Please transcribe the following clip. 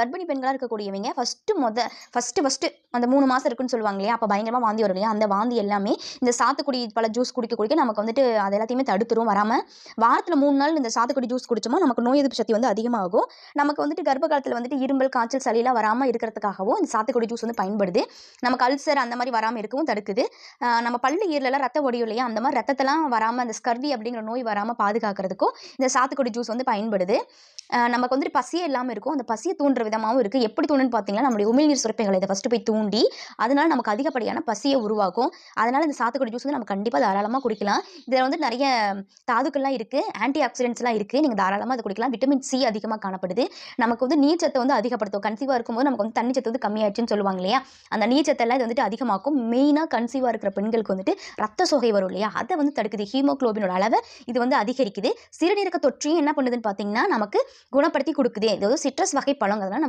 கர்ப்பிணி பெண்களாக இருக்கக்கூடியவங்க ஃபஸ்ட்டு அந்த 3 மாதம் இருக்குன்னு சொல்லுவாங்க இல்லையா, அப்போ பயங்கரமாக வாந்தி வரும் இல்லையா, அந்த வாந்தி எல்லாமே இந்த சாத்துக்குடி பழ ஜூஸ் குடிக்க நமக்கு வந்துட்டு அது எல்லாத்தையுமே தடுத்துரும் வராமல். வாரத்தில் 3 நாள் இந்த சாத்துக்குடி ஜூஸ் குடிச்சோமா நமக்கு நோய் எதிர்ப்பு சக்தி வந்து அதிகமாகும். நமக்கு வந்துட்டு கர்ப்ப காலத்தில் வந்துட்டு இருமல், காய்ச்சல், சளியெல்லாம் வராமல் இருக்கிறதுக்காகவும் இந்த சாத்துக்குடி ஜூஸ் வந்து பயன்படுது. நமக்கு அல்சர் அந்த மாதிரி வராமல் இருக்கவும் தடுக்குது. நம்ம பல்லு ஈரலெல்லாம் ரத்த ஒடியும் இல்லையா, அந்த மாதிரி ரத்தத்தெல்லாம் வராமல் அந்த ஸ்கர்வி அப்படிங்கிற நோய் வராமல் பாதுகாக்கிறதுக்கும் இந்த சாத்துக்குடி ஜூஸ் வந்து பயன்படுது. நமக்கு வந்துட்டு பசியே இல்லாமல் இருக்கும். அந்த பசியை தூண்டுற விதமாகவும் இருக்குது. எப்படி தூண்டுன்னு பார்த்தீங்கன்னா, நம்மளுடைய உமிழ்நீர் சுரப்பிகளை இதை ஃபஸ்ட்டு போய் தூண்டி அதனால நமக்கு அதிகப்படியான பசியை உருவாக்கும். அதனால் இந்த சாத்துக்குடி ஜூஸ் வந்து நம்ம கண்டிப்பாக தாராளமாக குடிக்கலாம். இதில் வந்து நிறைய தாதுக்கள்லாம் இருக்குது, ஆன்டி ஆக்சிடென்ட்ஸ்லாம் இருக்குது. நீங்கள் தாராளமாக அதை குடிக்கலாம். விட்டமின் சி அதிகமாக காணப்படுது. நமக்கு வந்து நீர்ச்சத்தை வந்து அதிகப்படுத்தும். கன்சீவாக இருக்கும்போது நமக்கு வந்து தண்ணி சத்து வந்து கம்மியாயிடுச்சுன்னு சொல்லுவாங்க இல்லையா, அந்த நீர்ச்சத்தெல்லாம் இது வந்துட்டு அதிகமாக்கும். மெயினாக கன்சீவாக இருக்கிற பெண்களுக்கு வந்துட்டு ரத்த சோகை வரும் இல்லையா, அதை வந்து தடுக்குது. ஹீமோக்ளோபினோட அளவை இது வந்து அதிகரிக்குது. சிறுநீரக தொற்றையும் என்ன பண்ணுதுன்னு பார்த்தீங்கன்னா நமக்கு குணப்படுத்தி கொடுக்குது. இது வந்து சிட்ரஸ் வகை பழம். அதனால